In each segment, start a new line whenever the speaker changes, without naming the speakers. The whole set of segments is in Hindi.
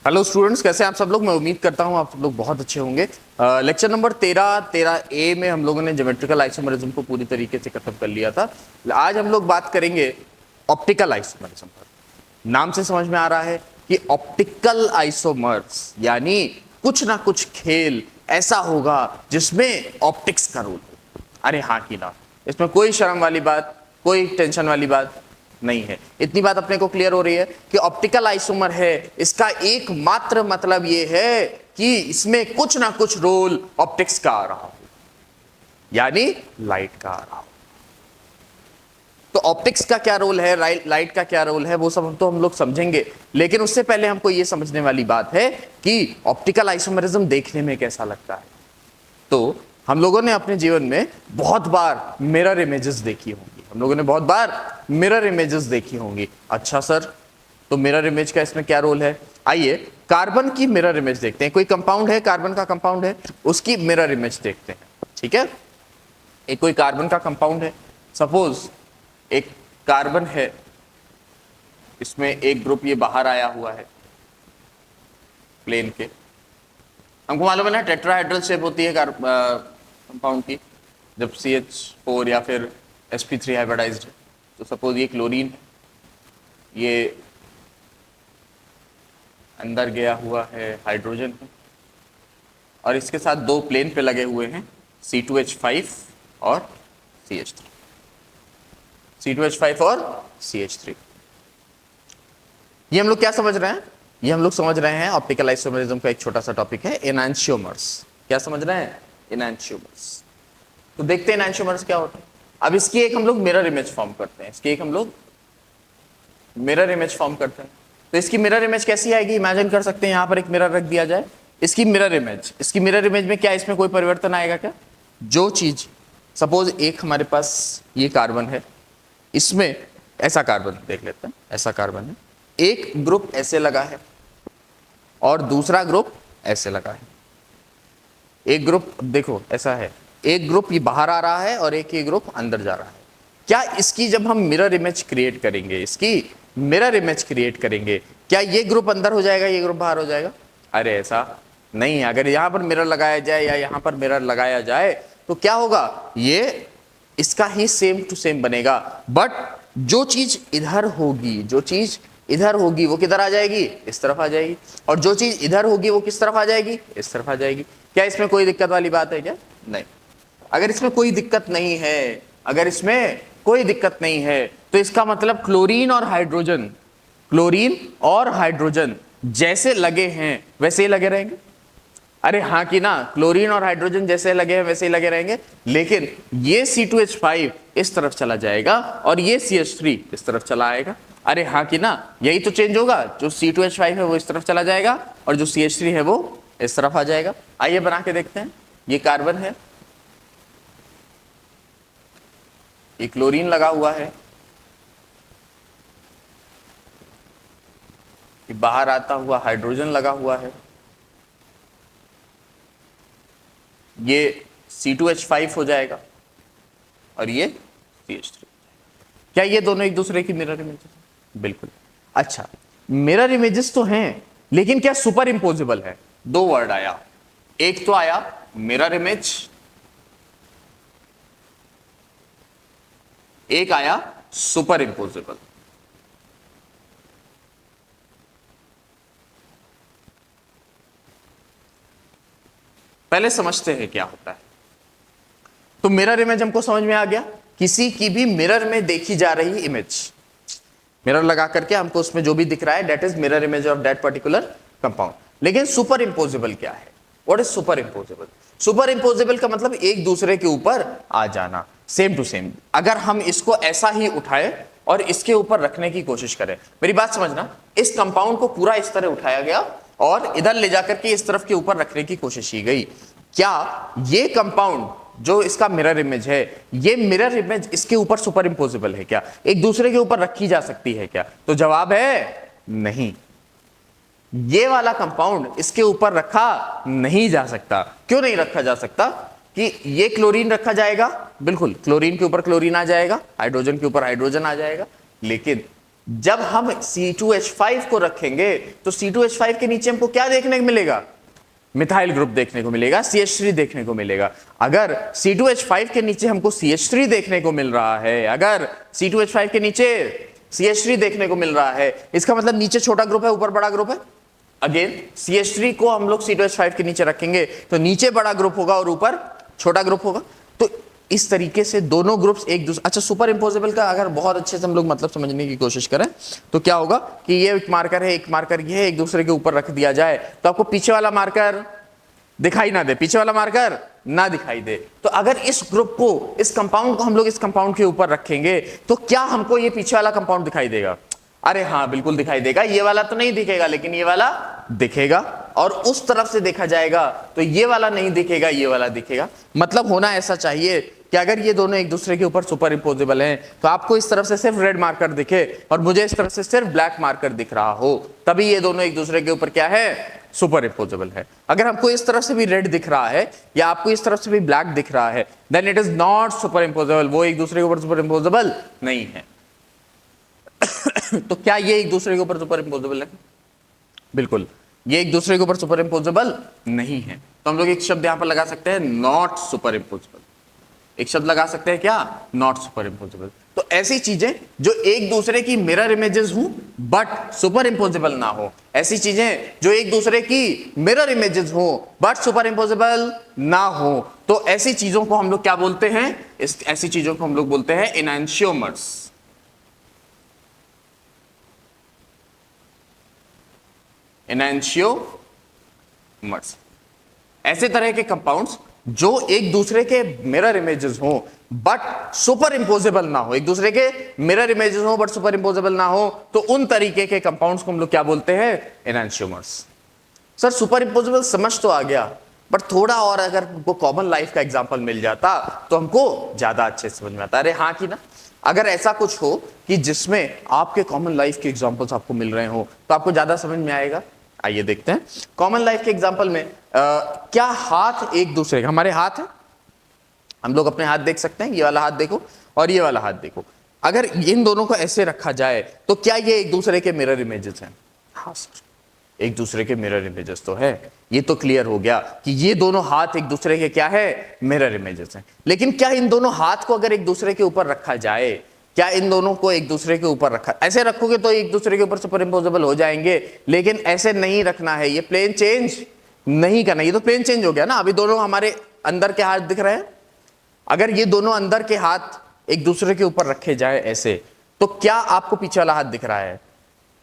हेलो स्टूडेंट्स, कैसे हैं आप सब लोग। मैं उम्मीद करता हूं आप सब लोग बहुत अच्छे होंगे। लेक्चर नंबर 13 में हम लोगों ने ज्योमेट्रिकल आइसोमेरिज्म को पूरी तरीके से खत्म कर लिया था। आज हम लोग बात करेंगे ऑप्टिकल आइसोमेरिज्म पर। नाम से समझ में आ रहा है कि ऑप्टिकल आइसोमर्स यानी कुछ ना कुछ खेल ऐसा होगा जिसमें ऑप्टिक्स का रोल हो। अरे हाँ कि ना, इसमें कोई शर्म वाली बात, कोई टेंशन वाली बात नहीं है। इतनी बात अपने को क्लियर हो रही है कि ऑप्टिकल आइसोमर है, इसका एकमात्र मतलब यह है कि इसमें कुछ ना कुछ रोल ऑप्टिक्स का आ रहा हो, यानी लाइट का आ रहा हो। तो ऑप्टिक्स का क्या रोल है, लाइट का क्या रोल है, वो सब तो हम लोग समझेंगे। लेकिन उससे पहले हमको यह समझने वाली बात है कि ऑप्टिकल आइसोमेरिज्म देखने में कैसा लगता है। तो हम लोगों ने अपने जीवन में बहुत बार मिरर इमेजेस देखी होंगी, हम लोगों ने बहुत बार मिरर इमेजेस देखी होंगी। अच्छा सर, तो मिरर इमेज का इसमें क्या रोल है? आइए कार्बन की मिरर इमेज देखते हैं। कोई कंपाउंड है, कार्बन का कंपाउंड है, उसकी मिरर इमेज देखते हैं। ठीक है, एक कोई कार्बन का कंपाउंड है, सपोज एक कार्बन है, इसमें एक ग्रुप ये बाहर आया हुआ है प्लेन के। हमको मालूम है ना टेट्राहेड्रल शेप होती है कंपाउंड की जब CH4 या फिर sp3 हाइब्रिडाइज्ड है। तो सपोज ये क्लोरीन है, ये अंदर गया हुआ है हाइड्रोजन है, और इसके साथ दो प्लेन पे लगे हुए हैं C2H5 और CH3। C2H5 और CH3। ये हम लोग क्या समझ रहे हैं? ये हम लोग समझ रहे हैं ऑप्टिकल आइसोमेरिज्म का एक छोटा सा टॉपिक है, एनांशियोमर्स। क्या समझ रहे हैं? एनांशियोमर्स। तो देखते हैं एनांशियोमर्स क्या होता है। अब इसकी एक हम लोग मिरर इमेज फॉर्म करते हैं, इसकी एक हम लोग मिरर इमेज फॉर्म करते हैं। तो इसकी मिरर इमेज कैसी आएगी? इमेजिन कर सकते हैं यहां पर एक मिरर रख दिया जाए, इसकी मिरर इमेज, इसकी मिरर इमेज में क्या इसमें कोई परिवर्तन आएगा क्या? जो चीज सपोज एक हमारे पास ये कार्बन है, इसमें ऐसा कार्बन देख लेते हैं, ऐसा कार्बन है, एक ग्रुप ऐसे लगा है और दूसरा ग्रुप ऐसे लगा है। एक ग्रुप देखो ऐसा है, एक ग्रुप ये बाहर आ रहा है और एक ये ग्रुप अंदर जा रहा है। क्या इसकी जब हम मिरर इमेज क्रिएट करेंगे, इसकी मिरर इमेज क्रिएट करेंगे, क्या ये ग्रुप अंदर हो जाएगा, ये ग्रुप बाहर हो जाएगा? अरे ऐसा नहीं है। अगर यहां पर मिरर लगाया जाए या यहां पर मिरर लगाया जाए तो क्या होगा? ये इसका ही सेम टू सेम बनेगा, बट जो चीज इधर होगी, जो चीज इधर होगी वो किधर आ जाएगी? इस तरफ आ जाएगी। और जो चीज इधर होगी वो किस तरफ आ जाएगी? इस तरफ आ जाएगी। क्या इसमें कोई दिक्कत वाली बात है क्या? नहीं। अगर इसमें कोई दिक्कत नहीं है, अगर इसमें कोई दिक्कत नहीं है तो इसका मतलब क्लोरीन और हाइड्रोजन, क्लोरीन और हाइड्रोजन जैसे लगे हैं वैसे ही लगे रहेंगे। अरे हाँ कि ना, क्लोरीन और हाइड्रोजन जैसे लगे हैं वैसे ही लगे रहेंगे। लेकिन ये C2H5 इस तरफ चला जाएगा और ये CH3 इस तरफ चला आएगा। अरे हाँ कि ना, यही तो चेंज होगा। जो C2H5 है वो इस तरफ चला जाएगा और जो CH3 है वो इस तरफ आ जाएगा। आइए बना के देखते हैं। ये कार्बन है, ये क्लोरीन लगा हुआ है, ये बाहर आता हुआ हाइड्रोजन लगा हुआ है, ये C2H5 हो जाएगा और ये CH3। क्या ये दोनों एक दूसरे की मिरर इमेजेस हैं? बिल्कुल। अच्छा, मिरर इमेजेस तो हैं, लेकिन क्या सुपर इंपोजिबल है? दो वर्ड आया, एक तो आया मिरर इमेज, एक आया सुपर इंपोजिबल। पहले समझते हैं क्या होता है। तो मिरर इमेज हमको समझ में आ गया, किसी की भी मिरर में देखी जा रही इमेज। मिरर लगा करके हमको उसमें जो भी दिख रहा है that is mirror image of that particular compound. लेकिन सुपर इंपोजिबल क्या है? What is superimposable? Superimposable का मतलब एक दूसरे के ऊपर आ जाना, सेम टू सेम। अगर हम इसको ऐसा ही उठाए और इसके ऊपर रखने की कोशिश करें, मेरी बात समझना, इस कंपाउंड को पूरा इस तरह उठाया गया और इधर ले जाकर के इस तरफ के ऊपर रखने की कोशिश की गई, क्या ये कंपाउंड जो इसका मिरर इमेज है, ये मिरर इमेज इसके ऊपर सुपर इंपोजिबल है क्या? एक दूसरे के ऊपर रखी जा सकती है क्या? तो जवाब है नहीं। ये वाला कंपाउंड इसके ऊपर रखा नहीं जा सकता। क्यों नहीं रखा जा सकता? कि ये क्लोरीन रखा जाएगा, बिल्कुल क्लोरीन के ऊपर क्लोरीन आ जाएगा, हाइड्रोजन के ऊपर हाइड्रोजन आ जाएगा, लेकिन जब हम C2H5 को रखेंगे तो C2H5 के नीचे हमको क्या देखने को मिलेगा? मिथाइल ग्रुप देखने को मिलेगा, CH3 देखने को मिलेगा। अगर C2H5 के नीचे हमको CH3 देखने को मिल रहा है, अगर C2H5 के नीचे CH3 देखने को मिल रहा है, इसका मतलब नीचे छोटा ग्रुप है, ऊपर बड़ा ग्रुप है। अगेन CH3 को हम लोग C2H5 के नीचे रखेंगे तो नीचे बड़ा ग्रुप होगा और ऊपर छोटा ग्रुप होगा। तो इस तरीके से दोनों ग्रुप्स एक दूसरे, अच्छा सुपर इंपोजेबल का अगर बहुत अच्छे से हम लोग मतलब समझने की कोशिश करें तो क्या होगा कि ये एक मार्कर है, एक मार्कर ये है, एक दूसरे के ऊपर रख दिया जाए तो आपको पीछे वाला मार्कर दिखाई ना दे, पीछे वाला मार्कर ना दिखाई दे। तो अगर इस ग्रुप को, इस कंपाउंड को हम लोग इस कंपाउंड के ऊपर रखेंगे तो क्या हमको ये पीछे वाला कंपाउंड दिखाई देगा? अरे हाँ बिल्कुल दिखाई देगा। ये वाला तो नहीं दिखेगा लेकिन ये वाला दिखेगा, और उस तरफ से देखा जाएगा तो ये वाला नहीं दिखेगा, ये वाला दिखेगा। मतलब होना ऐसा चाहिए कि अगर ये दोनों एक दूसरे के ऊपर सुपर इंपोजेबल हैं तो आपको इस तरफ से सिर्फ रेड मार्कर दिखे और मुझे इस तरफ से सिर्फ ब्लैक मार्कर दिख रहा हो, तभी ये दोनों एक दूसरे के ऊपर क्या है? सुपर इंपोजेबल है। अगर हमको इस तरफ से भी रेड दिख रहा है या आपको इस तरफ से भी ब्लैक दिख रहा है, then it is not superimposable, वो एक दूसरे के ऊपर सुपर इंपोजेबल नहीं है। तो क्या ये एक दूसरे के ऊपर सुपर इंपोजेबल है? बिल्कुल, ये एक दूसरे के ऊपर सुपर इंपोजेबल नहीं है। तो हम लोग एक शब्द यहां पर लगा सकते हैं, नॉट सुपर इंपोजेबल। एक शब्द लगा सकते हैं क्या? Not superimposable. तो ऐसी चीजें जो एक दूसरे की मिरर इमेजेस हो बट सुपर इंपोजेबल ना हो, ऐसी चीजें जो एक दूसरे की मिरर इमेजेस हो बट सुपर इंपोजेबल ना हो, तो ऐसी चीजों को हम लोग क्या बोलते हैं? ऐसी चीजों को हम लोग बोलते हैं एनांशियोमर्स। एनांशियोमर्स ऐसे तरह के कंपाउंड्स जो एक दूसरे के मिरर इमेजेस हो बट सुपर इंपोजेबल ना हो, एक दूसरे के मिरर इमेजेस हो बट सुपर इंपोजेबल ना हो, तो उन तरीके के कंपाउंड्स को हम लोग क्या बोलते हैं? एनांशियोमर्स। सर सुपर इंपोजेबल समझ तो आ गया, बट थोड़ा और अगर हमको कॉमन लाइफ का एग्जांपल मिल जाता तो हमको ज्यादा अच्छे से समझ में आता। अरे हाँ कि ना? अगर ऐसा कुछ हो कि जिसमें आपके कॉमन लाइफ के एग्जांपल्स आपको मिल रहे हो तो आपको ज्यादा समझ में आएगा। आइए देखते हैं कॉमन लाइफ के एग्जांपल में क्या हाथ एक दूसरे, हमारे हाथ है, हम लोग अपने हाथ देख सकते हैं, ये वाला हाथ देखो और ये वाला हाथ देखो। अगर इन दोनों को ऐसे रखा जाए तो क्या ये एक दूसरे के मिरर इमेजेस हैं? हाँ सर, एक दूसरे के मिरर इमेजेस तो है। ये तो क्लियर हो गया कि ये दोनों हाथ एक दूसरे के क्या है? मिरर इमेजेस हैं। लेकिन क्या इन दोनों हाथ को अगर एक दूसरे के ऊपर रखा जाए, क्या इन दोनों को एक दूसरे के ऊपर रखा, ऐसे रखोगे तो एक दूसरे के ऊपर सुपर इंपोजेबल हो जाएंगे, लेकिन ऐसे नहीं रखना है, ये प्लेन चेंज नहीं करना। ये तो प्लेन चेंज हो गया ना, अभी दोनों हमारे अंदर के हाथ दिख रहे हैं। अगर ये दोनों अंदर के हाथ एक दूसरे के ऊपर रखे जाए ऐसे, तो क्या आपको पीछे वाला हाथ दिख रहा है?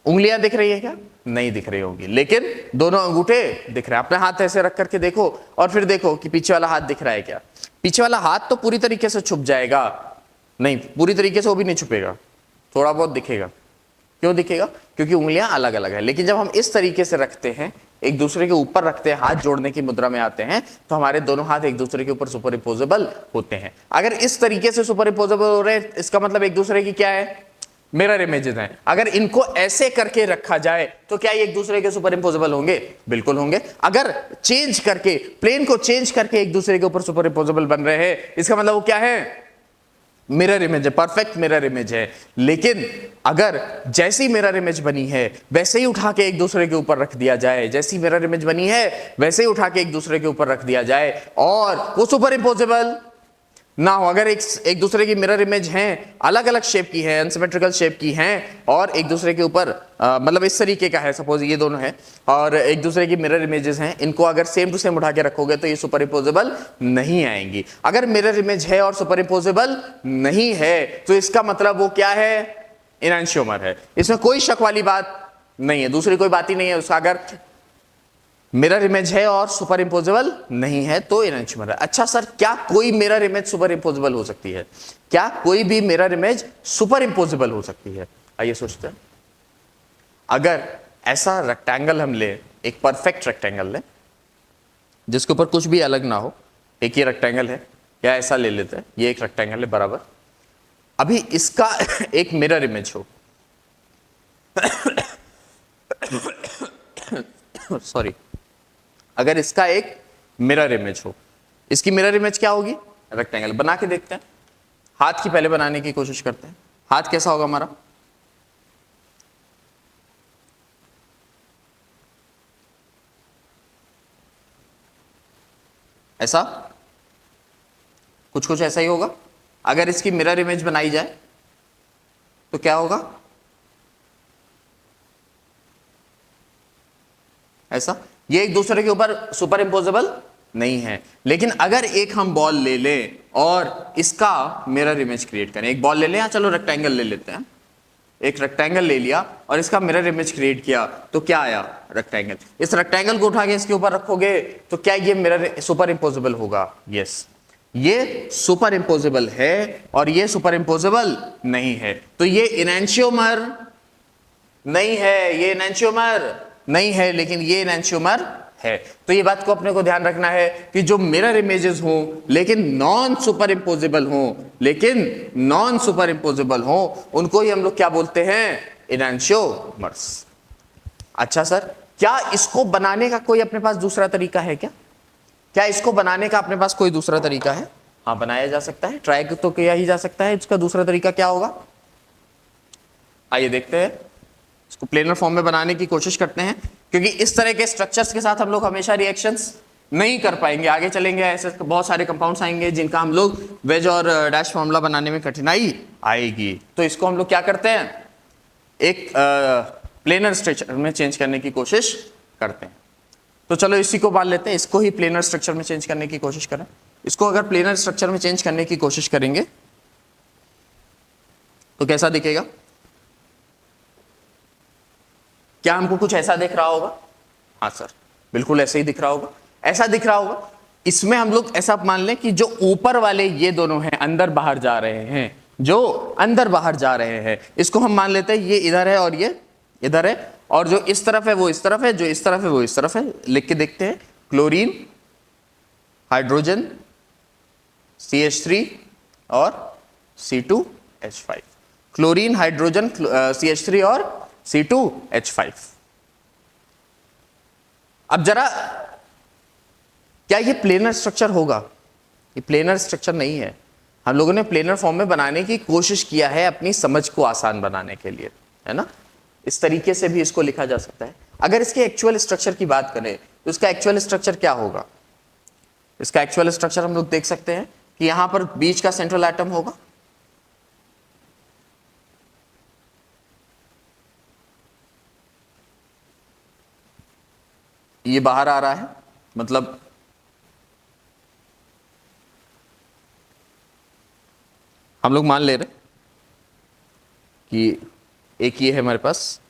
उंगलियां दिख रही है क्या? नहीं दिख रही होगी, लेकिन दोनों अंगूठे दिख रहे हैं। अपने हाथ ऐसे रख करके देखो और फिर देखो कि पीछे वाला हाथ दिख रहा है क्या? पीछे वाला हाथ तो पूरी तरीके से छुप जाएगा, नहीं पूरी तरीके से वो भी नहीं छुपेगा, थोड़ा बहुत दिखेगा। क्यों दिखेगा? क्योंकि उंगलियां अलग अलग है। लेकिन जब हम इस तरीके से रखते हैं, एक दूसरे के ऊपर रखते हैं, हाथ जोड़ने की मुद्रा में आते हैं, तो हमारे दोनों हाथ एक दूसरे के ऊपर सुपर इंपोजेबल होते हैं। अगर इस तरीके से सुपर इंपोजेबल हो रहे हैं, इसका मतलब एक दूसरे की क्या है? मिरर इमेजेस हैं। अगर इनको ऐसे करके रखा जाए तो क्या ये एक दूसरे के सुपर इंपोजेबल होंगे? बिल्कुल होंगे। अगर चेंज करके, प्लेन को चेंज करके एक दूसरे के ऊपर सुपर इंपोजेबल बन रहे हैं, इसका मतलब वो क्या है? मिरर इमेज है, परफेक्ट मिरर इमेज है। लेकिन अगर जैसी मिरर इमेज बनी है वैसे ही उठा के एक दूसरे के ऊपर रख दिया जाए, जैसी मिरर इमेज बनी है वैसे ही उठा के एक दूसरे के ऊपर रख दिया जाए और वो सुपर इंपोजेबल ना हो, अगर एक दूसरे की मिरर इमेज हैं, अलग अलग शेप की है, अनसिमेट्रिकल शेप की हैं और एक दूसरे के ऊपर मतलब इस तरीके का है, सपोज ये दोनों हैं और एक दूसरे की मिरर इमेजेस हैं, इनको अगर सेम टू सेम उठा के रखोगे तो ये सुपर इंपोजेबल नहीं आएंगी। अगर मिरर इमेज है और सुपर इंपोजेबल नहीं है तो इसका मतलब वो क्या है? एनांशियोमर है। इसमें कोई शक वाली बात नहीं है, दूसरी कोई बात ही नहीं है उसका। अगर मिरर इमेज है और सुपर इंपोजेबल नहीं है तो एनांशियोमर है। अच्छा सर, क्या कोई मिरर इमेज सुपर इंपोजेबल हो सकती है? क्या कोई भी मिरर इमेज सुपर इंपोजेबल हो सकती है? आइए सोचते हैं। अगर ऐसा रेक्टेंगल हम ले, एक परफेक्ट रेक्टेंगल ले जिसके ऊपर कुछ भी अलग ना हो, एक ये रेक्टेंगल है, या ऐसा ले लेते हैं, ये एक रेक्टेंगल है बराबर, अभी इसका एक मिरर इमेज हो सॉरी, अगर इसका एक मिरर इमेज हो, इसकी मिरर इमेज क्या होगी? रेक्टेंगल। बना के देखते हैं। हाथ की पहले बनाने की कोशिश करते हैं। हाथ कैसा होगा हमारा? ऐसा कुछ कुछ ऐसा ही होगा। अगर इसकी मिरर इमेज बनाई जाए तो क्या होगा, ऐसा। ये एक दूसरे के ऊपर सुपर इम्पोजेबल नहीं है। लेकिन अगर एक हम बॉल ले लें और इसका मिरर इमेज क्रिएट करें, एक बॉल ले लें या चलो रेक्टेंगल ले लेते हैं, एक रेक्टेंगल ले लिया और इसका मिरर इमेज क्रिएट किया, तो क्या आया, रेक्टेंगल। इस रेक्टेंगल को उठा के इसके ऊपर रखोगे तो क्या ये मिरर सुपर इम्पोजेबल होगा? यस, ये सुपर इम्पोजेबल है और ये सुपर इम्पोजेबल नहीं है। तो ये इनैंशियोमर नहीं है, ये इनैंशियोमर नहीं है, लेकिन ये इनैंशियोमर है। तो ये बात को अपने को ध्यान रखना है कि जो मिरर इमेजेस हों लेकिन नॉन सुपर इम्पोजेबल हों, लेकिन नॉन सुपर इम्पोजेबल हों, उनको ही हम लोग क्या बोलते हैं, इनैंशियोमर्स। अच्छा सर, क्या इसको बनाने का कोई अपने पास दूसरा तरीका है क्या? क्या इसको बनाने का अपने पास कोई दूसरा तरीका है? हाँ, बनाया जा सकता है, ट्राई तो किया ही जा सकता है। इसका दूसरा तरीका क्या होगा, आइए देखते हैं। इसको प्लेनर फॉर्म में बनाने की कोशिश करते हैं, क्योंकि इस तरह के स्ट्रक्चर्स के साथ हम लोग हमेशा रिएक्शंस नहीं कर पाएंगे। आगे चलेंगे ऐसे बहुत सारे कंपाउंड्स आएंगे जिनका हम लोग वेज और डैश फॉर्मूला बनाने में कठिनाई आएगी। तो इसको हम लोग क्या करते हैं, एक प्लेनर स्ट्रक्चर में चेंज करने की कोशिश करते हैं। तो चलो इसी को मान लेते हैं, इसको ही प्लेनर स्ट्रक्चर में चेंज करने की कोशिश करें। इसको अगर प्लेनर स्ट्रक्चर में चेंज करने की कोशिश करेंगे तो कैसा दिखेगा? क्या हमको कुछ ऐसा दिख रहा होगा? हाँ सर, बिल्कुल ऐसे ही दिख रहा होगा, ऐसा दिख रहा होगा। इसमें हम लोग ऐसा मान लें कि जो ऊपर वाले ये दोनों हैं अंदर बाहर जा रहे हैं, जो अंदर बाहर जा रहे हैं, इसको हम मान लेते हैं ये इधर है और ये इधर है, और जो इस तरफ है वो इस तरफ है, जो इस तरफ है वो इस तरफ है। लिख के देखते हैं, क्लोरीन, हाइड्रोजन, CH3 और C2H5। क्लोरीन, हाइड्रोजन, CH3 और C2H5। अब जरा, क्या ये प्लेनर स्ट्रक्चर होगा? ये प्लेनर स्ट्रक्चर नहीं है। हम लोगों ने प्लेनर फॉर्म में बनाने की कोशिश किया है अपनी समझ को आसान बनाने के लिए, है ना। इस तरीके से भी इसको लिखा जा सकता है। अगर इसके एक्चुअल स्ट्रक्चर की बात करें तो इसका एक्चुअल स्ट्रक्चर क्या होगा? इसका एक्चुअल स्ट्रक्चर हम लोग देख सकते हैं कि यहां पर बीच का सेंट्रल एटम होगा, ये बाहर आ रहा है, मतलब हम लोग मान ले रहे कि एक ये है हमारे पास,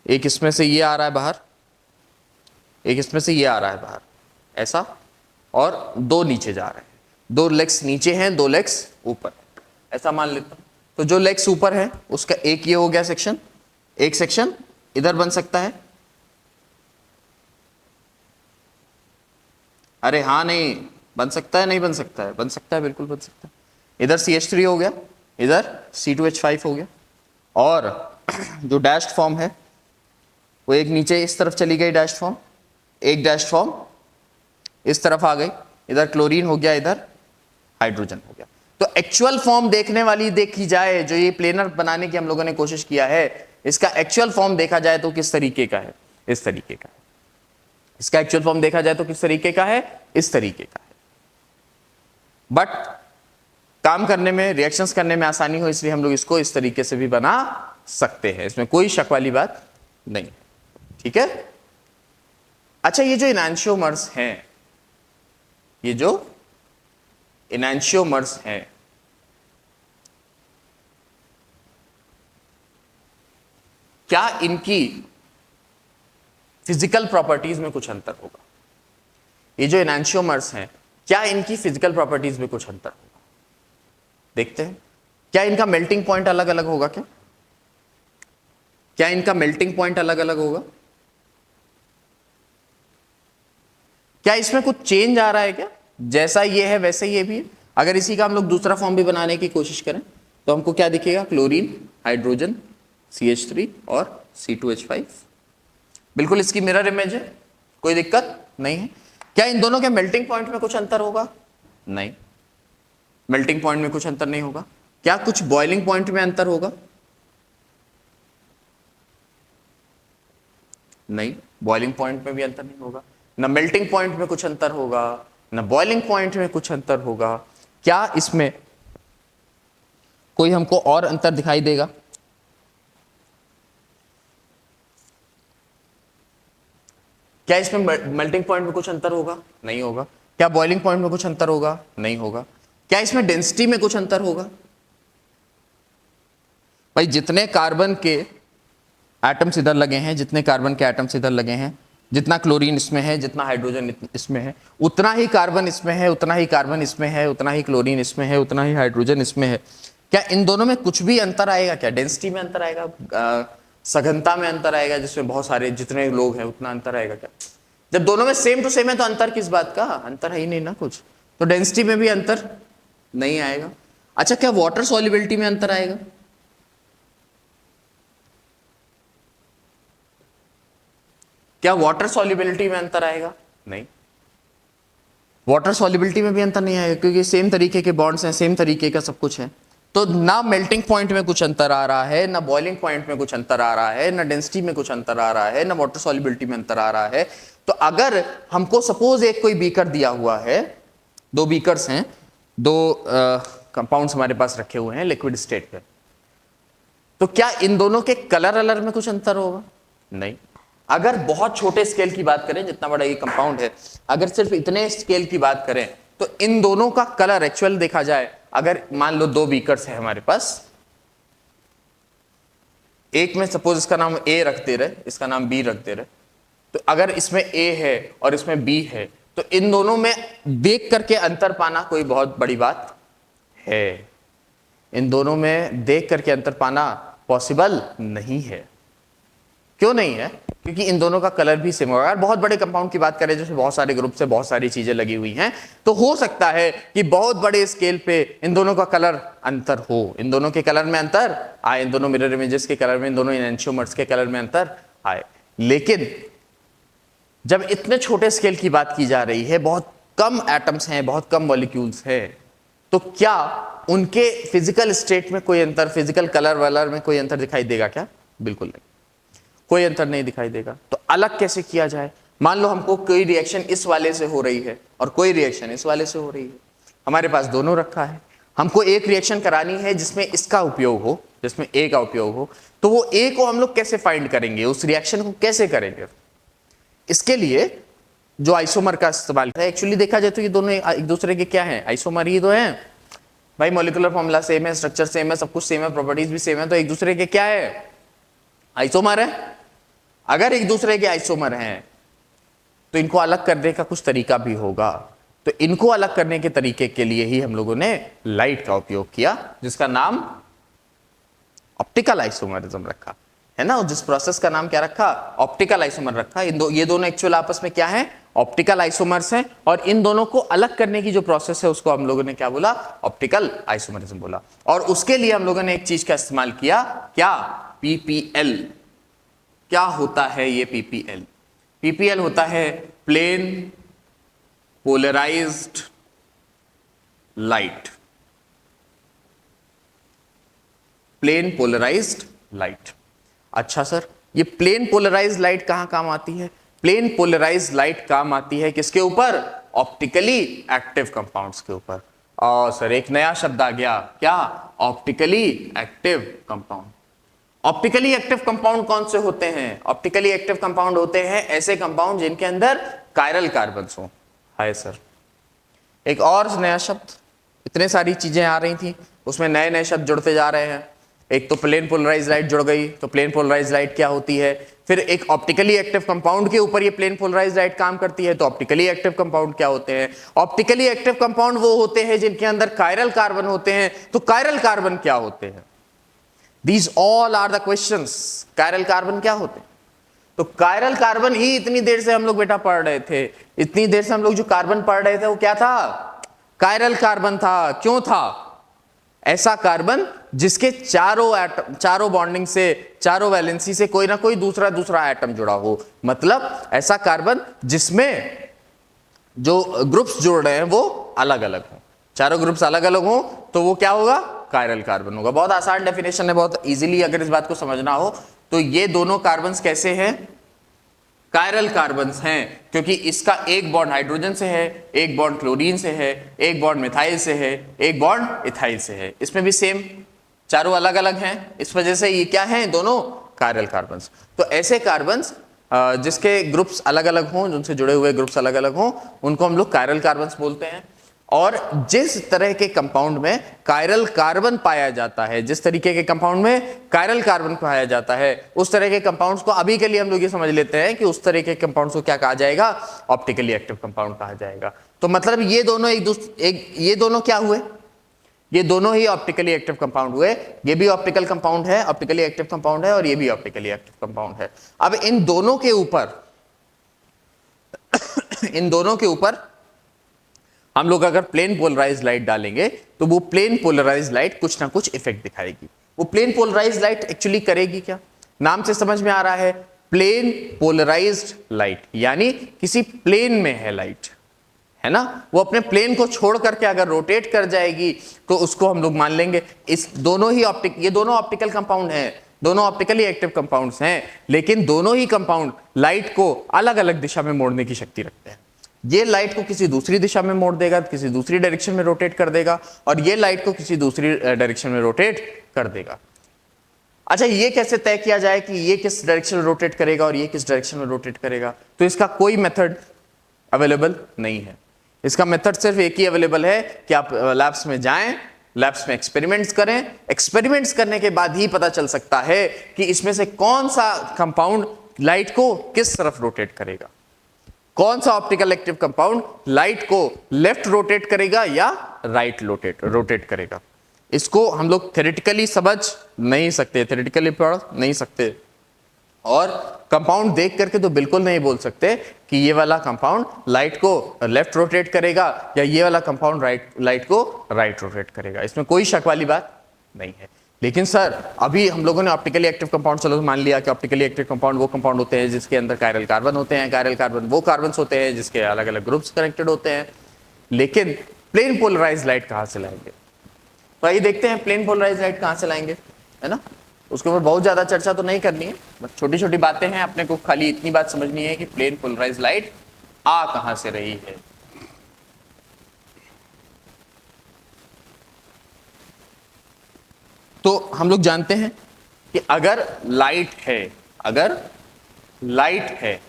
एक इसमें से ये आ रहा है बाहर, एक इसमें से ये आ रहा है बाहर, ऐसा, और दो नीचे जा रहे हैं, दो लेग्स नीचे हैं, दो लेग्स ऊपर, ऐसा मान लेता हूं। तो जो लेग्स ऊपर है उसका एक ये हो गया सेक्शन, एक सेक्शन इधर बन सकता है। अरे हाँ, नहीं बन सकता है, नहीं बन सकता है, बन सकता है, बिल्कुल बन सकता है। इधर CH3 हो गया, इधर C2H5 हो गया, और जो डैश्ड फॉर्म है वो एक नीचे इस तरफ चली गई डैश्ड फॉर्म, एक डैश्ड फॉर्म इस तरफ आ गई, इधर क्लोरीन हो गया, इधर हाइड्रोजन हो गया। तो एक्चुअल फॉर्म देखने वाली देखी जाए, जो ये प्लेनर बनाने की हम लोगों ने कोशिश किया है, इसका एक्चुअल फॉर्म देखा जाए तो किस तरीके का है? इस तरीके का है। इसका एक्चुअल फॉर्म देखा जाए तो किस तरीके का है? इस तरीके का है। बट काम करने में, रिएक्शंस करने में आसानी हो, इसलिए हम लोग इसको इस तरीके से भी बना सकते हैं, इसमें कोई शक वाली बात नहीं। ठीक है। अच्छा, ये जो इनैंशियोमर्स हैं, ये जो इनैंशियोमर्स हैं, क्या इनकी फिजिकल प्रॉपर्टीज में कुछ अंतर होगा? ये जो इनैंशियोमर्स हैं, क्या इनकी फिजिकल प्रॉपर्टीज में कुछ अंतर होगा? देखते हैं। क्या इनका मेल्टिंग पॉइंट अलग अलग होगा? क्या इनका मेल्टिंग पॉइंट अलग अलग होगा? क्या इसमें कुछ चेंज आ रहा है क्या? जैसा ये है वैसे ये भी है। अगर इसी का हम लोग दूसरा फॉर्म भी बनाने की कोशिश करें तो हमको क्या दिखेगा? क्लोरीन, हाइड्रोजन, CH3 और C2H5। बिल्कुल इसकी मिरर इमेज है, कोई दिक्कत नहीं है। क्या इन दोनों के मेल्टिंग पॉइंट में कुछ अंतर होगा? नहीं, मेल्टिंग पॉइंट में कुछ अंतर नहीं होगा। क्या कुछ बॉइलिंग पॉइंट में अंतर होगा? नहीं, बॉइलिंग पॉइंट में भी अंतर नहीं होगा। ना मेल्टिंग पॉइंट में कुछ अंतर होगा, ना बॉइलिंग पॉइंट में कुछ अंतर होगा। क्या इसमें कोई हमको और अंतर दिखाई देगा? क्या इसमें मेल्टिंग पॉइंट में कुछ अंतर होगा? नहीं होगा। क्या बॉइलिंग पॉइंट में कुछ अंतर होगा? नहीं होगा। क्या इसमें डेंसिटी में कुछ अंतर होगा? भाई जितने कार्बन के एटम्स इधर लगे हैं, जितने कार्बन के एटम्स इधर लगे हैं, जितना क्लोरीन इसमें है, जितना हाइड्रोजन इसमें है, उतना ही कार्बन इसमें है, उतना ही कार्बन इसमें है, उतना ही क्लोरीन इसमें है, उतना ही हाइड्रोजन इसमें है। क्या इन दोनों में कुछ भी अंतर आएगा? क्या डेंसिटी में अंतर आएगा? सघनता में अंतर आएगा, जिसमें बहुत सारे जितने लोग हैं उतना अंतर आएगा क्या? जब दोनों में सेम टू सेम है तो अंतर किस बात का? अंतर है ही नहीं ना कुछ। तो डेंसिटी में भी अंतर नहीं आएगा। अच्छा, क्या वाटर सॉल्युबिलिटी में अंतर आएगा? क्या वाटर सॉल्युबिलिटी में अंतर आएगा? नहीं, वाटर सॉल्युबिलिटी में भी अंतर नहीं आएगा, क्योंकि सेम तरीके के बॉन्ड्स हैं, सेम तरीके का सब कुछ है। तो ना मेल्टिंग पॉइंट में कुछ अंतर आ रहा है, ना बॉइलिंग पॉइंट में कुछ अंतर आ रहा है, ना डेंसिटी में कुछ अंतर आ रहा है, ना वाटर सॉल्युबिलिटी में अंतर आ रहा है। तो अगर हमको सपोज एक कोई बीकर दिया हुआ है, दो बीकर्स हैं, दो कंपाउंड्स हमारे पास रखे हुए हैं लिक्विड स्टेट पे, तो क्या इन दोनों के कलर में कुछ अंतर होगा? नहीं। अगर बहुत छोटे स्केल की बात करें, जितना बड़ा ये कंपाउंड है, अगर सिर्फ इतने स्केल की बात करें, तो इन दोनों का कलर एक्चुअल देखा जाए, अगर मान लो दो बीकर्स है हमारे पास, एक में सपोज इसका नाम ए रखते रहे, इसका नाम बी रखते रहे, तो अगर इसमें ए है और इसमें बी है, तो इन दोनों में देख करके अंतर पाना कोई बहुत बड़ी बात है? इन दोनों में देख करके अंतर पाना पॉसिबल नहीं है। क्यों नहीं है? क्योंकि इन दोनों का कलर भी सेम होगा। अगर बहुत बड़े कंपाउंड की बात करें, जैसे बहुत सारे ग्रुप से बहुत सारी चीजें लगी हुई हैं, तो हो सकता है कि बहुत बड़े स्केल पे इन दोनों का कलर अंतर हो, इन दोनों के कलर में अंतर आए, इन दोनों मिरर इमेजेस के कलर में, इन दोनों एन्हांसियोमर्स के कलर में अंतर आए। लेकिन जब इतने छोटे स्केल की बात की जा रही है, बहुत कम एटम्स हैं, बहुत कम मॉलिक्यूल्स हैं, तो क्या उनके फिजिकल स्टेट में कोई अंतर, फिजिकल कलर वलर में कोई अंतर दिखाई देगा क्या? बिल्कुल नहीं, कोई अंतर नहीं दिखाई देगा। तो अलग कैसे किया जाए? मान लो हमको कोई रिएक्शन इस वाले से हो रही है और कोई रिएक्शन इस वाले से हो रही है, हमारे पास दोनों रखा है, हमको एक रिएक्शन करानी है जिसमें इसका उपयोग हो, जिसमें ए का उपयोग हो, तो वो ए को हम लोग कैसे फाइंड करेंगे, उस रिएक्शन को कैसे करेंगे? इसके लिए जो आइसोमर का इस्तेमाल है, एक्चुअली देखा जाए तो ये दोनों एक दूसरे के क्या है? आइसोमर ही तो है भाई। मॉलिक्यूलर फॉर्मूला सेम है, स्ट्रक्चर सेम है, सब कुछ सेम है, प्रॉपर्टीज भी सेम है, तो एक दूसरे के क्या है? आइसोमर है। अगर एक दूसरे के आइसोमर हैं तो इनको अलग करने का कुछ तरीका भी होगा। तो इनको अलग करने के तरीके के लिए ही हम लोगों ने लाइट का उपयोग किया, जिसका नाम ऑप्टिकल आइसोमरिज्म रखा है ना। जिस प्रोसेस का नाम क्या रखा? ऑप्टिकल आइसोमर रखा। ये दोनों एक्चुअल आपस में क्या है? ऑप्टिकल आइसोमर्स हैं, और इन दोनों को अलग करने की जो प्रोसेस है उसको हम लोगों ने क्या बोला? ऑप्टिकल आइसोमरिज्म बोला। और उसके लिए हम लोगों ने एक चीज का इस्तेमाल किया, क्या? पीपीएल। क्या होता है ये पीपीएल? पीपीएल होता है plane polarised light. Plane polarised light. अच्छा सर, ये प्लेन पोलराइज्ड लाइट कहां काम आती है? प्लेन पोलराइज्ड लाइट काम आती है किसके ऊपर? ऑप्टिकली एक्टिव कंपाउंड्स के ऊपर। और सर एक नया शब्द आ गया, क्या? Optically active compound. Optically active compound कौन से होते हैं? ऑप्टिकली एक्टिव कंपाउंड होते हैं ऐसे कंपाउंड जिनके अंदर कायरल कार्बन्स हो। हाय सर, एक और नया शब्द, इतने सारी चीजें आ रही थी, उसमें नए नए शब्द जुड़ते जा रहे हैं। एक तो प्लेन पोलराइज्ड लाइट जुड़ गई, तो प्लेन पोलराइज्ड लाइट क्या होती है? फिर एक ऑप्टिकली एक्टिव कंपाउंड के ऊपर ये प्लेन पोलराइज्ड लाइट काम करती है, तो ऑप्टिकली एक्टिव कंपाउंड क्या होते हैं? ऑप्टिकली एक्टिव कंपाउंड वो होते हैं जिनके अंदर कायरल कार्बन होते हैं, तो कायरल कार्बन क्या होते हैं? These all are the questions। Chiral carbon क्या होते हैं? तो कायरल कार्बन ही इतनी देर से हम लोग बेटा पढ़ रहे थे, इतनी देर से हम लोग जो कार्बन पढ़ रहे थे वो क्या था? कायरल कार्बन था। क्यों था? ऐसा कार्बन जिसके चारों बॉन्डिंग से, चारों वैलेंसी से कोई ना कोई दूसरा एटम जुड़ा हो। मतलब ऐसा कार्बन जिसमें जो ग्रुप्स जुड़ रहे हैं वो अलग अलग हो, चारों ग्रुप्स अलग अलग हो, तो वो क्या होगा? कायरल कार्बन होगा। बहुत आसान डेफिनेशन है, बहुत इजीली अगर इस बात को समझना हो तो ये दोनों कार्बन्स कैसे हैं? कायरल कार्बन्स हैं, क्योंकि इसका एक बॉन्ड हाइड्रोजन से है, एक बॉन्ड क्लोरीन से है, एक बॉन्ड मिथाइल से है, एक बॉन्ड इथाइल से है। इसमें भी सेम, चारों अलग अलग हैं, इस वजह से ये क्या हैं, दोनों कायरल कार्बन्स। तो ऐसे कार्बन्स जिसके ग्रुप्स अलग अलग हों, जिनसे जुड़े हुए ग्रुप्स अलग अलग हों, उनको हम लोग कायरल कार्बन्स बोलते हैं। और जिस तरह के कंपाउंड में कायरल कार्बन पाया जाता है, जिस तरीके के कंपाउंड में कायरल कार्बन पाया जाता है, उस तरह के कंपाउंड्स को अभी के लिए हम लोग ये समझ लेते हैं कि उस तरह के कंपाउंड्स को क्या कहा जाएगा, ऑप्टिकली एक्टिव कंपाउंड कहा जाएगा। तो मतलब ये दोनों ये दोनों क्या हुए, ये दोनों ही ऑप्टिकली एक्टिव कंपाउंड हुए। ये भी ऑप्टिकल कंपाउंड है, ऑप्टिकली एक्टिव कंपाउंड है, और ये भी ऑप्टिकली एक्टिव कंपाउंड है। अब इन दोनों के ऊपर हम लोग अगर प्लेन पोलराइज लाइट डालेंगे तो वो प्लेन पोलराइज लाइट कुछ ना कुछ इफेक्ट दिखाएगी। वो प्लेन पोलराइज लाइट एक्चुअली करेगी क्या, नाम से समझ में आ रहा है, प्लेन पोलराइज्ड लाइट, यानी किसी प्लेन में है लाइट, है ना, वो अपने प्लेन को छोड़ करके अगर रोटेट कर जाएगी तो उसको हम लोग मान लेंगे। इस दोनों ही ये दोनों ऑप्टिकल कंपाउंड हैं, दोनों ऑप्टिकली एक्टिव कंपाउंड्स हैं, लेकिन दोनों ही कंपाउंड लाइट को अलग अलग दिशा में मोड़ने की शक्ति रखते हैं। ये लाइट को किसी दूसरी दिशा में मोड़ देगा, किसी दूसरी डायरेक्शन में रोटेट कर देगा, और ये लाइट को किसी दूसरी डायरेक्शन में रोटेट कर देगा। अच्छा, ये कैसे तय किया जाए कि ये किस डायरेक्शन में रोटेट करेगा और ये किस डायरेक्शन में रोटेट करेगा? तो इसका कोई मेथड अवेलेबल नहीं है। इसका मेथड सिर्फ एक ही अवेलेबल है कि आप लैब्स में जाएं, लैब्स में एक्सपेरिमेंट्स करें, एक्सपेरिमेंट्स करने के बाद ही पता चल सकता है कि इसमें से कौन सा कंपाउंड लाइट को किस तरफ रोटेट करेगा, कौन सा ऑप्टिकल एक्टिव कंपाउंड लाइट को लेफ्ट रोटेट करेगा या राइट रोटेट करेगा। इसको हम लोग थ्योरेटिकली समझ नहीं सकते, थ्योरेटिकली पढ़ नहीं सकते, और कंपाउंड देख करके तो बिल्कुल नहीं बोल सकते कि ये वाला कंपाउंड लाइट को लेफ्ट रोटेट करेगा या ये वाला कंपाउंड लाइट को राइट रोटेट करेगा। इसमें कोई शक वाली बात नहीं है। लेकिन सर, अभी हम लोगों ने ऑप्टिकली एक्टिव कंपाउंड, चलो मान लिया कि ऑप्टिकली एक्टिव कंपाउंड वो कंपाउंड होते हैं जिसके अंदर कायरल कार्बन होते हैं, कायरल कार्बन वो कार्बन्स होते हैं जिसके अलग अलग ग्रुप्स कनेक्टेड होते हैं, लेकिन प्लेन पोलराइज लाइट कहाँ से लाएंगे? तो आइए देखते हैं प्लेन पोलराइज लाइट कहाँ से लाएंगे, है ना। उसके ऊपर बहुत ज्यादा चर्चा तो नहीं करनी है, बस छोटी छोटी बातें हैं, अपने को खाली इतनी बात समझनी है कि प्लेन पोलराइज लाइट आ कहां से रही है। तो हम लोग जानते हैं कि अगर लाइट है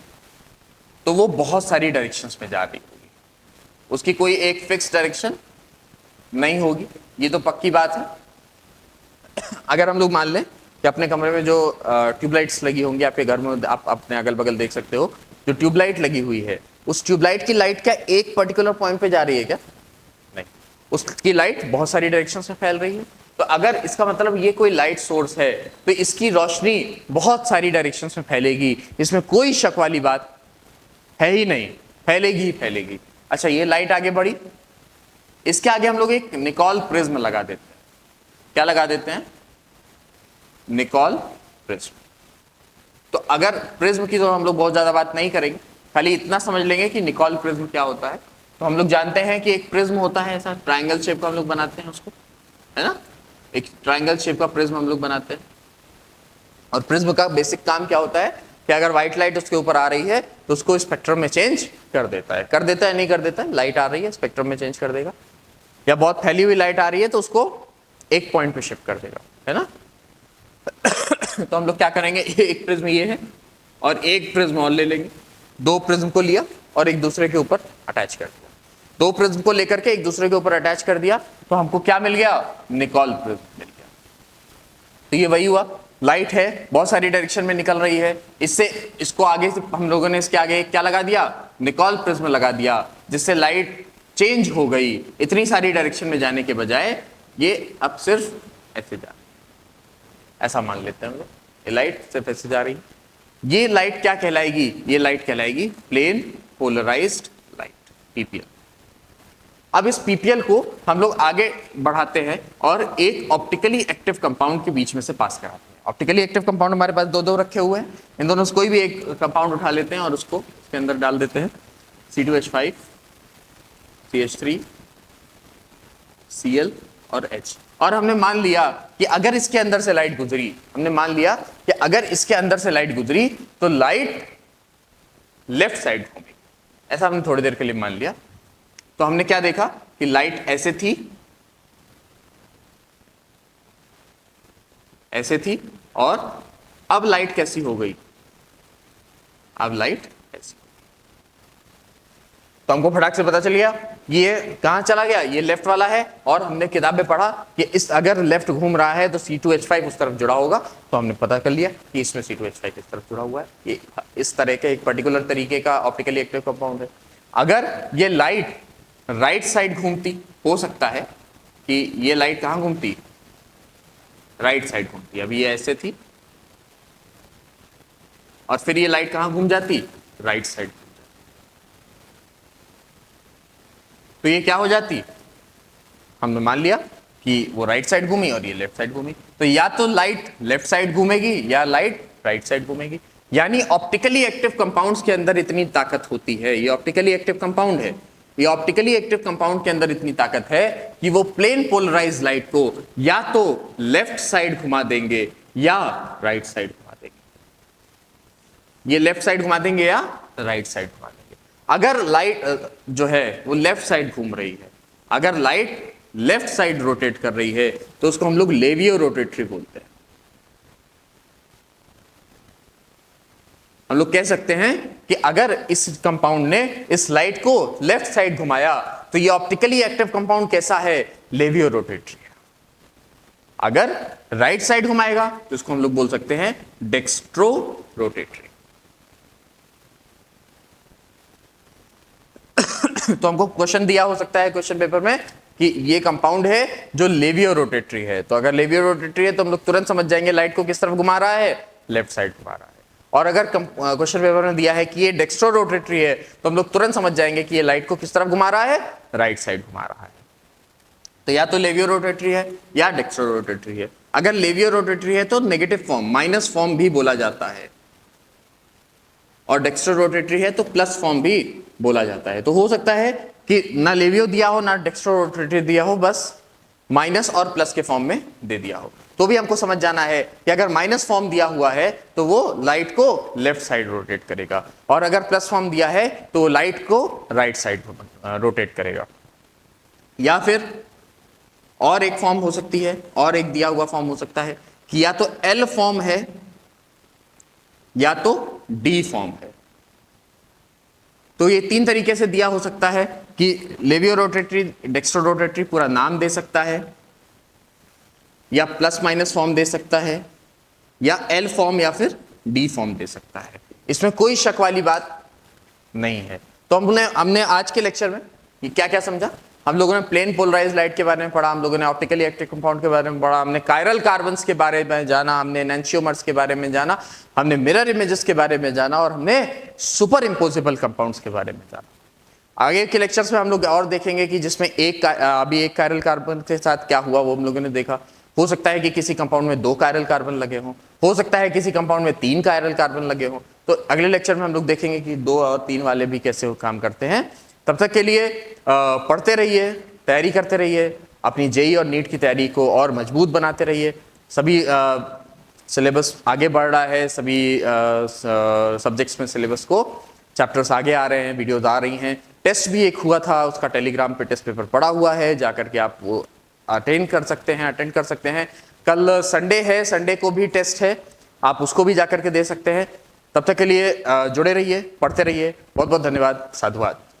तो वो बहुत सारी डायरेक्शंस में जा रही होगी, उसकी कोई एक फिक्स डायरेक्शन नहीं होगी, ये तो पक्की बात है। अगर हम लोग मान लें कि अपने कमरे में जो ट्यूबलाइट्स लगी होंगी, आपके घर में आप अपने अगल बगल देख सकते हो, जो ट्यूबलाइट लगी हुई है, उस ट्यूबलाइट की लाइट क्या एक पर्टिकुलर पॉइंट पे जा रही है क्या? नहीं, उसकी लाइट बहुत सारी डायरेक्शंस में फैल रही है। तो अगर इसका मतलब ये कोई लाइट सोर्स है तो इसकी रोशनी बहुत सारी डायरेक्शंस में फैलेगी, इसमें कोई शक वाली बात है ही नहीं, फैलेगी ही फैलेगी। अच्छा, ये लाइट आगे बढ़ी, इसके आगे हम लोग एक निकोल प्रिज्म लगा देते हैं। क्या लगा देते हैं? Nicol prism. तो अगर प्रिज्म की तो हम लोग बहुत ज्यादा बात नहीं करेंगे, खाली इतना समझ लेंगे कि निकोल प्रिज्म क्या होता है। तो हम लोग जानते हैं कि एक प्रिज्म होता है, ऐसा ट्रायंगल शेप का हम लोग बनाते हैं उसको, है ना, एक ट्रायंगल शेप का प्रिज्म हम लोग बनाते हैं। और प्रिज्म का बेसिक काम क्या होता है कि अगर व्हाइट लाइट उसके ऊपर आ रही है तो उसको स्पेक्ट्रम में चेंज कर देता है, नहीं कर देता है, लाइट आ रही है स्पेक्ट्रम में चेंज कर देगा, या बहुत फैली हुई लाइट आ रही है तो उसको एक पॉइंट पे शिफ्ट कर देगा, है ना। तो हम लोग क्या करेंगे, एक प्रिज्म ये है और एक प्रिज्म और ले लेंगे, दो प्रिज्म को लिया और एक दूसरे के ऊपर अटैच कर दिया, दो प्रिज्म को लेकर के एक दूसरे के ऊपर अटैच कर दिया, तो हमको क्या मिल गया? निकोल प्रिज्म मिल गया। तो ये वही हुआ, लाइट है, बहुत सारी डायरेक्शन में निकल रही है, इसको आगे से हम लोगों ने इसके आगे क्या लगा दिया? निकोल प्रिज्म लगा दिया, जिससे लाइट चेंज हो गई, इतनी सारी डायरेक्शन में जाने के बजाय ये अब सिर्फ ऐसे जा, ऐसा मान लेते हैं हम लोग, ये लाइट सिर्फ ऐसे जा रही। ये लाइट क्या कहलाएगी? ये लाइट कहलाएगी प्लेन पोलराइज्ड लाइट, पीपीएल। अब इस पीपीएल को हम लोग आगे बढ़ाते हैं और एक ऑप्टिकली एक्टिव कंपाउंड के बीच में से पास कराते हैं। ऑप्टिकली एक्टिव कंपाउंड हमारे पास दो रखे हुए हैं, इन दोनों से कोई भी एक कंपाउंड उठा लेते हैं और उसको इसके अंदर डाल देते हैं, C2H5 CH3 Cl और H। और हमने मान लिया कि अगर इसके अंदर से लाइट गुजरी, तो लाइट लेफ्ट साइड घूमेगी। ऐसा हमने थोड़ी देर के लिए मान लिया। तो हमने क्या देखा कि लाइट ऐसे थी और अब लाइट कैसी हो गई, अब लाइट ऐसी। तो हमको फटाक से पता चल गया ये कहां चला गया, ये लेफ्ट वाला है। और हमने किताब में पढ़ा कि इस अगर लेफ्ट घूम रहा है तो C2H5 उस तरफ जुड़ा होगा। तो हमने पता कर लिया कि इसमें C2H5 इस तरफ जुड़ा हुआ है। ये इस तरह के एक पर्टिकुलर तरीके का ऑप्टिकली एक्टिव कंपाउंड है। अगर ये लाइट राइट साइड घूमती, हो सकता है कि ये लाइट कहां घूमती, राइट साइड घूमती। अभी ये ऐसे थी और फिर ये लाइट कहां घूम जाती, राइट साइड। तो ये क्या हो जाती, हमने मान लिया कि वो राइट साइड घूमी और ये लेफ्ट साइड घूमी। तो या तो लाइट लेफ्ट साइड घूमेगी या लाइट राइट साइड घूमेगी। यानी ऑप्टिकली एक्टिव कंपाउंड्स के अंदर इतनी ताकत होती है, ये ऑप्टिकली एक्टिव कंपाउंड है, ये ऑप्टिकली एक्टिव कंपाउंड के अंदर इतनी ताकत है कि वो प्लेन पोलराइज लाइट को या तो लेफ्ट साइड घुमा देंगे या राइट साइड घुमा देंगे। ये लेफ्ट साइड घुमा देंगे या राइट साइड घुमा देंगे। अगर लाइट जो है वो लेफ्ट साइड घूम रही है, अगर लाइट लेफ्ट साइड रोटेट कर रही है तो उसको हम लोग लेवियो रोटेटरी बोलते हैं। हम लोग कह सकते हैं कि अगर इस कंपाउंड ने इस लाइट को लेफ्ट साइड घुमाया तो ये ऑप्टिकली एक्टिव कंपाउंड कैसा है, लेवियो रोटेटरी है। अगर राइट साइड घुमाएगा तो इसको हम लोग बोल सकते हैं डेक्स्ट्रो रोटेटरी। तो हमको क्वेश्चन दिया हो सकता है क्वेश्चन पेपर में कि ये कंपाउंड है जो लेवियो रोटेटरी है। तो अगर लेवियो रोटेटरी है तो हम लोग तुरंत समझ जाएंगे लाइट को किस तरफ घुमा रहा है, लेफ्ट साइड घुमा रहा है। और अगर क्वेश्चन पेपर में दिया है कि ये डेक्स्ट्रो रोटेटरी है तो हम लोग तुरंत समझ जाएंगे कि ये लाइट को किस तरफ घुमा रहा है, राइट साइड घुमा रहा है। तो या तो लेवियो रोटेटरी है या डेक्स्ट्रो रोटेटरी है। अगर लेवियो रोटेटरी है तो नेगेटिव फॉर्म, माइनस फॉर्म भी बोला जाता है, और डेक्स्ट्रो रोटेटरी है तो प्लस फॉर्म भी बोला जाता है। तो हो सकता है कि ना लेवियो दिया हो ना डेक्स्ट्रो रोटेटरी दिया हो, बस माइनस और प्लस के फॉर्म में दे दिया हो। तो भी हमको समझ जाना है कि अगर माइनस फॉर्म दिया हुआ है तो वो लाइट को लेफ्ट साइड रोटेट करेगा, और अगर प्लस फॉर्म दिया है तो वो लाइट को राइट साइड रोटेट करेगा। या फिर और एक फॉर्म हो सकती है, और एक दिया हुआ फॉर्म हो सकता है कि या तो एल फॉर्म है या तो डी फॉर्म है। तो ये तीन तरीके से दिया हो सकता है कि लेवियो रोटेटरी, डेक्स्ट्रो रोटेटरी पूरा नाम दे सकता है, या प्लस माइनस फॉर्म दे सकता है, या एल फॉर्म या फिर डी फॉर्म दे सकता है। इसमें कोई शक वाली बात नहीं है। तो हमने आज के लेक्चर में ये क्या क्या समझा, हम लोगों ने प्लेन पोलराइज लाइट के बारे में पढ़ा, हम लोगों ने ऑप्टिकली एक्टिव कंपाउंड के बारे में पढ़ा, हमने कायरल कार्बन्स के बारे में जाना, हमने एनांशियोमर्स के बारे में जाना, हमने मिरर इमेजेस के बारे में जाना, और हमने सुपर इम्पोजिबल कंपाउंड्स के बारे में जाना। आगे के लेक्चर्स में हम लोग और देखेंगे कि जिसमें अभी एक कायरल कार्बन के साथ क्या हुआ वो हम लोगों ने देखा। हो सकता है कि किसी कंपाउंड में 2 कायरल कार्बन लगे हों, हो सकता है किसी कंपाउंड में 3 कायरल कार्बन लगे हों। तो अगले लेक्चर में हम लोग देखेंगे कि 2 और 3 वाले भी कैसे वो काम करते हैं। तब तक के लिए पढ़ते रहिए, तैयारी करते रहिए, अपनी जेई और नीट की तैयारी को और मजबूत बनाते रहिए। सभी सिलेबस आगे बढ़ रहा है, सभी सब्जेक्ट्स में सिलेबस को चैप्टर्स आगे आ रहे हैं, वीडियोज आ रही हैं। टेस्ट भी एक हुआ था, उसका टेलीग्राम पे टेस्ट पेपर पड़ा हुआ है, जाकर के आप वो अटेंड कर सकते हैं। कल संडे है, संडे को भी टेस्ट है, आप उसको भी जाकर के दे सकते हैं। तब तक के लिए जुड़े रहिए, पढ़ते रहिए। बहुत बहुत धन्यवाद, साधुवाद।